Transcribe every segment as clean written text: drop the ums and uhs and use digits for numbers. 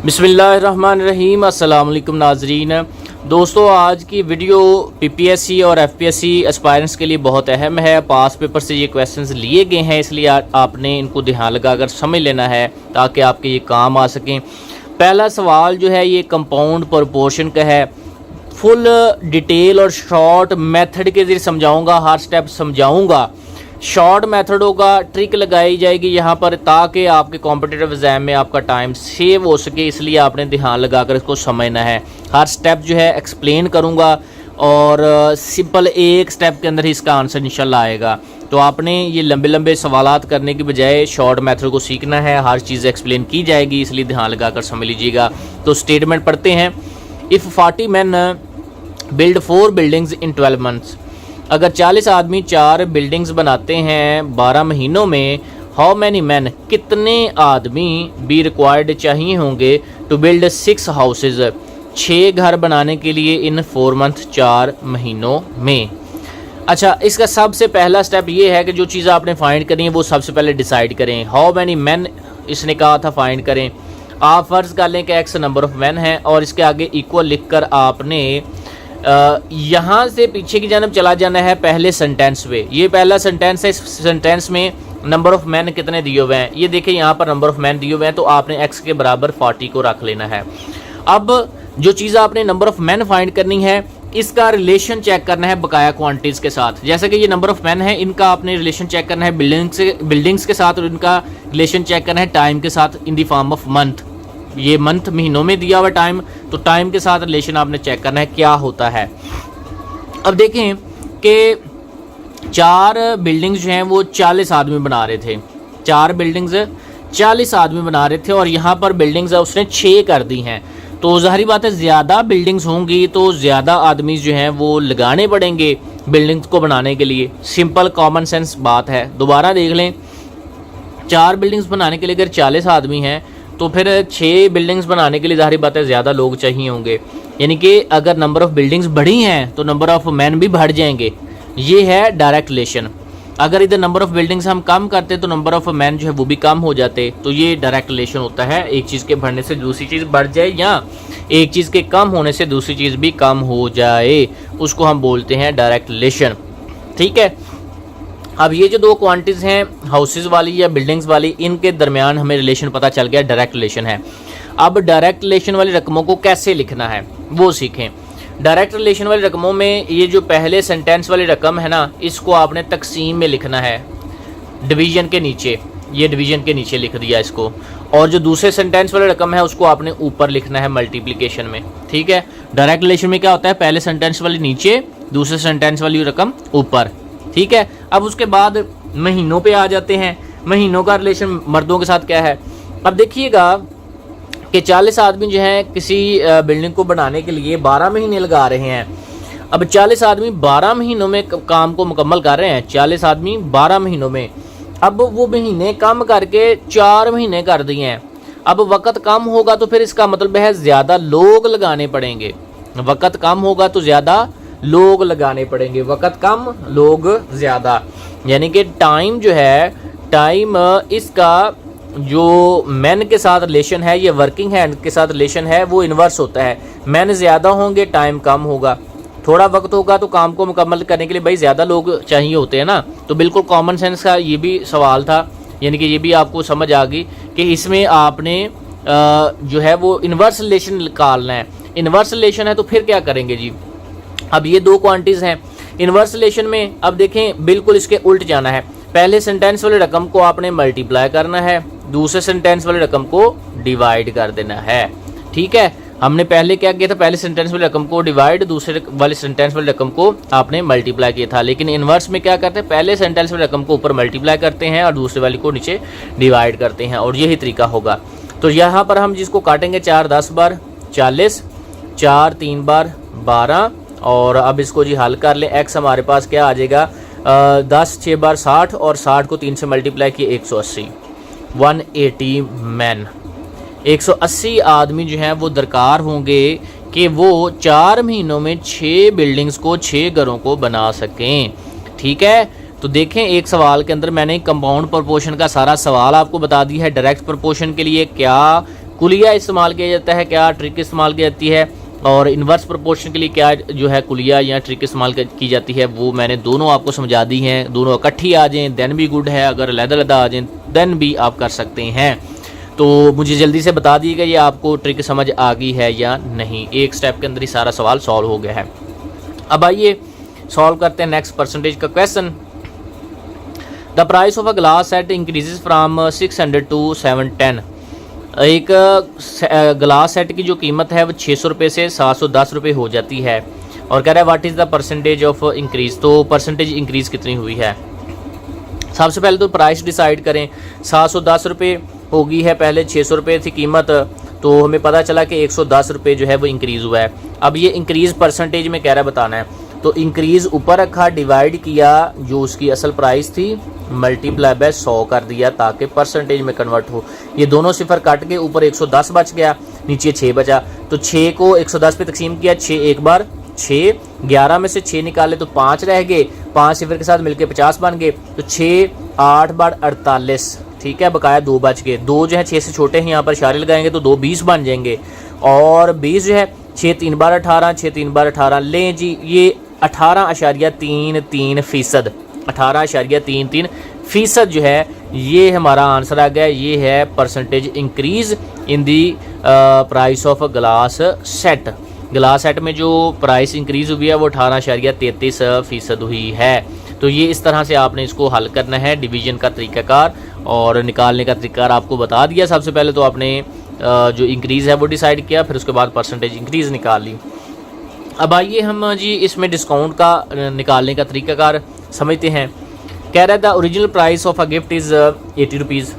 बिस्मिल्लाहिर्रहमानिर्रहीम। अस्सलाम वालेकुम नाजरीन। दोस्तों, आज की वीडियो पीपीएससी और एफपीएससी एस्पायरेंट्स के लिए बहुत अहम है। पास पेपर से ये क्वेश्चंस लिए गए हैं, इसलिए आपने इनको ध्यान लगाकर समझ लेना है ताकि आपके ये काम आ सकें। पहला सवाल जो है ये कंपाउंड प्रोपोर्शन का है। फुल डिटेल और शॉर्ट मेथड के ज़रिए समझाऊंगा, हर स्टेप समझाऊंगा। शॉर्ट मेथड होगा, ट्रिक लगाई जाएगी यहाँ पर ताकि आपके कॉम्पिटिटिव एग्जाम में आपका टाइम सेव हो सके, इसलिए आपने ध्यान लगाकर इसको समझना है। हर स्टेप जो है एक्सप्लेन करूँगा और सिंपल एक स्टेप के अंदर ही इसका आंसर इंशाल्लाह आएगा। तो आपने ये लंबे लंबे सवालात करने की बजाय शॉर्ट मेथड को सीखना है। हर चीज़ एक्सप्लेन की जाएगी, इसलिए ध्यान लगाकर समझ लीजिएगा। तो स्टेटमेंट पढ़ते हैं। If 40 men build 4 buildings in 12 months, अगर 40 आदमी 4 बिल्डिंग्स बनाते हैं 12 महीनों में, हाउ मैनी मैन, कितने आदमी बी रिक्वायर्ड चाहिए होंगे टू बिल्ड 6 हाउसेज, 6 घर बनाने के लिए इन 4 months, 4 महीनों में। अच्छा, इसका सबसे पहला स्टेप ये है कि जो चीज़ आपने फाइंड करनी है वो सबसे पहले डिसाइड करें। हाउ मैनी मैन इसने कहा था फाइंड करें। आप फ़र्ज़ कर लें कि एक्स नंबर ऑफ मैन है और इसके आगे इक्वल लिखकर आपने यहाँ से पीछे की जानब चला जाना है पहले सेंटेंस पे। ये पहला सेंटेंस है। इस सेंटेंस में नंबर ऑफ़ मैन कितने दिए हुए हैं ये देखें, यहाँ पर नंबर ऑफ़ मैन दिए हुए हैं, तो आपने एक्स के बराबर 40 को रख लेना है। अब जो चीज़ आपने नंबर ऑफ़ मैन फाइंड करनी है, इसका रिलेशन चेक करना है बकाया क्वांटिटीज़ के साथ। जैसे कि ये नंबर ऑफ़ मैन है, इनका आपने रिलेशन चेक करना है बिल्डिंग्स के साथ, और इनका रिलेशन चेक करना है टाइम के साथ इन दी फॉर्म ऑफ मंथ। ये मंथ महीनों में दिया हुआ टाइम, तो टाइम के साथ रिलेशन आपने चेक करना है क्या होता है। अब देखें कि 4 बिल्डिंग्स जो हैं वो 40 आदमी बना रहे थे। 4 बिल्डिंग्स 40 आदमी बना रहे थे और यहाँ पर बिल्डिंग्स उसने 6 कर दी हैं। तो ज़ाहिर बात है ज़्यादा बिल्डिंग्स होंगी तो ज़्यादा आदमी जो हैं वो लगाने पड़ेंगे बिल्डिंग्स को बनाने के लिए। सिंपल कॉमन सेंस बात है। दोबारा देख लें, 4 बिल्डिंग्स बनाने के लिए अगर 40 आदमी हैं तो फिर 6 बिल्डिंग्स बनाने के लिए ज़ाहिर बात है ज़्यादा लोग चाहिए होंगे। यानी कि अगर नंबर ऑफ़ बिल्डिंग्स बढ़ी हैं तो नंबर ऑफ़ मैन भी बढ़ जाएंगे। ये है डायरेक्ट रिलेशन। अगर इधर नंबर ऑफ़ बिल्डिंग्स हम कम करते तो नंबर ऑफ़ मैन जो है वो भी कम हो जाते। तो ये डायरेक्ट रिलेशन होता है, एक चीज़ के बढ़ने से दूसरी चीज़ बढ़ जाए या एक चीज़ के कम होने से दूसरी चीज़ भी कम हो जाए, उसको हम बोलते हैं डायरेक्ट रिलेशन। ठीक है। अब ये जो 2 क्वांटिटीज़ हैं, हाउसेज वाली या बिल्डिंग्स वाली, इनके दरमियान हमें रिलेशन पता चल गया, डायरेक्ट रिलेशन है। अब डायरेक्ट रिलेशन वाली रकमों को कैसे लिखना है वो सीखें। डायरेक्ट रिलेशन वाली रकमों में ये जो पहले सेंटेंस वाली रकम है ना, इसको आपने तकसीम में लिखना है, डिवीजन के नीचे। ये डिवीजन के नीचे लिख दिया इसको। और जो दूसरे सेंटेंस वाली रकम है उसको आपने ऊपर लिखना है मल्टीप्लिकेशन में। ठीक है। डायरेक्ट रिलेशन में क्या होता है, पहले सेंटेंस वाली नीचे, दूसरे सेंटेंस वाली रकम ऊपर। ठीक है। अब उसके बाद महीनों पे आ जाते हैं। महीनों का रिलेशन मर्दों के साथ क्या है। अब देखिएगा कि 40 आदमी जो हैं किसी बिल्डिंग को बनाने के लिए 12 महीने लगा रहे हैं। अब 40 आदमी 12 महीनों में काम को मुकम्मल कर रहे हैं। 40 आदमी 12 महीनों में। अब वो महीने कम करके 4 महीने कर दिए हैं। अब वक़्त कम होगा तो फिर इसका मतलब है ज़्यादा लोग लगाने पड़ेंगे। वक़्त कम होगा तो ज़्यादा लोग लगाने पड़ेंगे, वक़्त कम लोग ज़्यादा। यानी कि टाइम जो है, टाइम इसका जो मैन के साथ रिलेशन है, ये वर्किंग हैंड के साथ रिलेशन है, वो इन्वर्स होता है। मैन ज़्यादा होंगे, टाइम कम होगा। थोड़ा वक्त होगा तो काम को मुकम्मल करने के लिए भाई ज़्यादा लोग चाहिए होते हैं ना। तो बिल्कुल कॉमन सेंस का ये भी सवाल था, यानी कि ये भी आपको समझ आ गई कि इसमें आपने जो है वो इन्वर्स रिलेशन निकालना है। इन्वर्स रिलेशन है तो फिर क्या करेंगे जी। अब ये 2 क्वांटिटीज़ हैं इन्वर्स रिलेशन में। अब देखें, बिल्कुल इसके उल्ट जाना है। पहले सेंटेंस वाली रकम को आपने मल्टीप्लाई करना है, दूसरे सेंटेंस वाली रकम को डिवाइड कर देना है। ठीक है। हमने पहले क्या किया था, पहले सेंटेंस वाली रकम को डिवाइड, दूसरे वाले सेंटेंस वाली रकम को आपने मल्टीप्लाई किया था। लेकिन इन्वर्स में क्या करते हैं, पहले सेंटेंस वाली रकम को ऊपर मल्टीप्लाई करते हैं और दूसरे वाली को नीचे डिवाइड करते हैं, और यही तरीका होगा। तो यहाँ पर हम जिसको काटेंगे 4 10 बार 40, 4 3 बार 12, और अब इसको जी हल कर लें। एक्स हमारे पास क्या आ जाएगा, 10 6 बार 60, और 60 को 3 से मल्टीप्लाई किए 180, 180 मैन। 180 आदमी जो हैं वो दरकार होंगे कि वो 4 महीनों में 6 बिल्डिंग्स को, 6 घरों को बना सकें। ठीक है। तो देखें, एक सवाल के अंदर मैंने कंपाउंड प्रोपोर्शन का सारा सवाल आपको बता दिया है। डायरेक्ट प्रोपोर्शन के लिए क्या कुलिया इस्तेमाल किया जाता है, क्या ट्रिक इस्तेमाल की जाती है, और इन्वर्स प्रोपोर्शन के लिए क्या जो है कुलिया या ट्रिक इस्तेमाल की जाती है, वो मैंने दोनों आपको समझा दी हैं। दोनों इकट्ठी आ जाएँ देन भी गुड है, अगर अलग-अलग आ जाएँ देन भी आप कर सकते हैं। तो मुझे जल्दी से बता दीजिएगा ये आपको ट्रिक समझ आ गई है या नहीं। एक स्टेप के अंदर ही सारा सवाल सॉल्व हो गया है। अब आइए सॉल्व करते हैं नेक्स्ट परसेंटेज का question. The price of a glass set increases from 600 to 710। एक ग्लास सेट की जो कीमत है वो 600 रुपये से 710 रुपये हो जाती है, और कह रहा है what is the percentage of increase. तो परसेंटेज इंक्रीज़ कितनी हुई है। सबसे पहले तो प्राइस डिसाइड करें। 710 रुपये होगी है, पहले 600 रुपये थी कीमत, तो हमें पता चला कि 110 रुपये जो है वो इंक्रीज़ हुआ है। अब ये इंक्रीज़ परसेंटेज में कह रहा है बताना है, तो इंक्रीज़ ऊपर रखा, डिवाइड किया जो उसकी असल प्राइस थी, मल्टीप्लाई बाय 100 कर दिया ताकि परसेंटेज में कन्वर्ट हो। ये दोनों सिफर कट के ऊपर 110 बच गया, नीचे 6 बचा, तो 6 को 110 पे तकसीम किया, 6 एक बार 6, 11 में से 6 निकाले तो 5 रह गए, 5 सिफर के साथ मिलके 50 बन गए, तो 6 8 बार 48, ठीक है, बकाया 2 बच गए। 2 जो है 6 से छोटे हैं, यहाँ पर इशारे लगाएंगे तो 2 20 बन जाएंगे, और 20 जो है 6 3 बार 18, 6 3 बार 18, लें जी ये 18.33%, 18.33% जो है ये हमारा आंसर आ गया। ये है percentage increase in the price of glass set. Glass set में जो प्राइस इंक्रीज़ हुई है वो 18.33% हुई है। तो ये इस तरह से आपने इसको हल करना है। डिवीजन का तरीक़ाकार और निकालने का तरीक़ाकार आपको बता दिया। सबसे पहले तो आपने जो इंक्रीज़ है वो डिसाइड किया, फिर उसके बाद परसेंटेज इंक्रीज़ निकाल ली। अब आइए हम जी इसमें डिस्काउंट का निकालने का तरीक़ाकार समझते हैं। कह रहा है the original price of a gift is 80 rupees.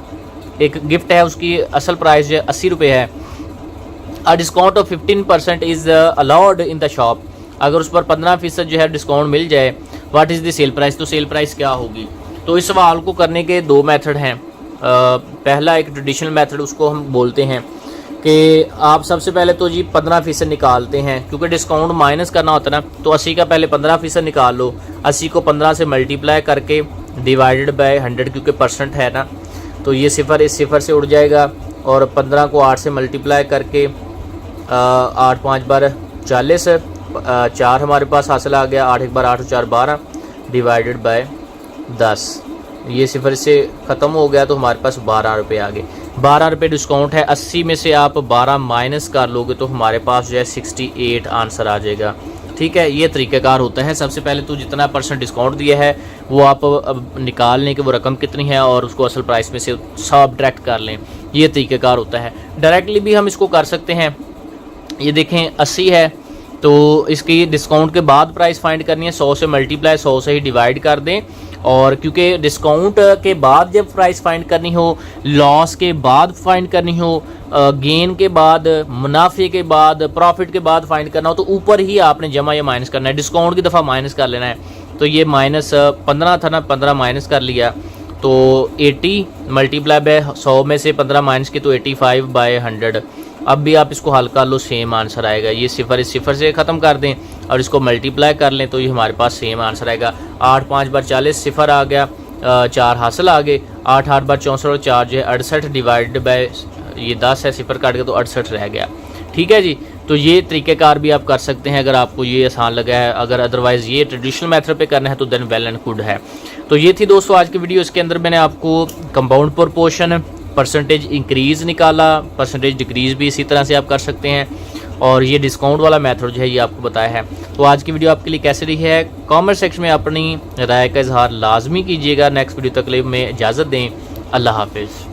एक गिफ्ट है उसकी असल प्राइस जो 80 रुपये है। अ discount of 15% is allowed in the shop. अगर उस पर 15% जो है डिस्काउंट मिल जाए, what is the sale price. तो सेल प्राइस क्या होगी। तो इस सवाल को करने के 2 मेथड हैं। पहला एक ट्रेडिशनल मेथड उसको हम बोलते हैं कि आप सबसे पहले तो जी 15% निकालते हैं, क्योंकि डिस्काउंट माइनस करना होता है ना, तो 80 का पहले 15% निकाल लो। 80 को 15 से मल्टीप्लाई करके डिवाइडेड बाय 100, क्योंकि परसेंट है ना, तो ये सिफर इस सिफर से उड़ जाएगा, और 15 को 8 से मल्टीप्लाई करके 8 5 बार 40, 4 हमारे पास हासिल आ गया, 8 1 बार 8 4 12 डिवाइडेड बाय 10। ये सिफर से ख़त्म हो गया तो हमारे पास 12 रुपये आ गए। 12 रुपये डिस्काउंट है। 80 में से आप 12 माइनस कर लोगे तो हमारे पास जो है 68 आंसर आ जाएगा। ठीक है, ये तरीक़ाकार होता है। सबसे पहले तो जितना % डिस्काउंट दिया है वो आप अब निकाल लें कि वो रकम कितनी है, और उसको असल प्राइस में से सब्ट्रैक्ट कर लें। ये तरीक़ाकार होता है। डायरेक्टली भी हम इसको कर सकते हैं। ये देखें 80 है, तो इसकी डिस्काउंट के बाद प्राइस फाइंड करनी है। 100 से मल्टीप्लाई 100 से ही डिवाइड कर दें, और क्योंकि डिस्काउंट के बाद जब प्राइस फाइंड करनी हो, लॉस के बाद फाइंड करनी हो, गेन के बाद, मुनाफे के बाद, प्रॉफिट के बाद फाइंड करना हो, तो ऊपर ही आपने जमा या माइनस करना है। डिस्काउंट की दफ़ा माइनस कर लेना है। तो ये माइनस 15 था ना, 15 माइनस कर लिया तो 80 मल्टीप्लाई बाय 100 में से 15 माइनस की तो 85 बाय 100। अब भी आप इसको हल कर लो, सेम आंसर आएगा। ये सिफर इस सिफर से ख़त्म कर दें और इसको मल्टीप्लाई कर लें तो ये हमारे पास सेम आंसर आएगा। 8 5 बार 40 सिफर आ गया, 4 हासिल आ गए। 8 8 बार 64 और 4 जो है 68 डिवाइड बाय ये 10 है, सिफर काट के तो 68 रह गया। ठीक है जी, तो ये तरीक़ेकार भी आप कर सकते हैं अगर आपको ये आसान लगा है। अगर अदरवाइज़ ये ट्रेडिशनल मेथड पे करना है तो देन वेल एंड गुड है। तो ये थी दोस्तों आज की वीडियो। इसके अंदर मैंने आपको कंपाउंड प्रोपोर्शन, परसेंटेज इंक्रीज़ निकाला, परसेंटेज डिक्रीज़ भी इसी तरह से आप कर सकते हैं, और ये डिस्काउंट वाला मेथड जो है ये आपको बताया है। तो आज की वीडियो आपके लिए कैसी रही है, कमेंट सेक्शन में अपनी राय का इजहार लाजमी कीजिएगा। नेक्स्ट वीडियो तक में इजाज़त दें। अल्लाह हाफिज़।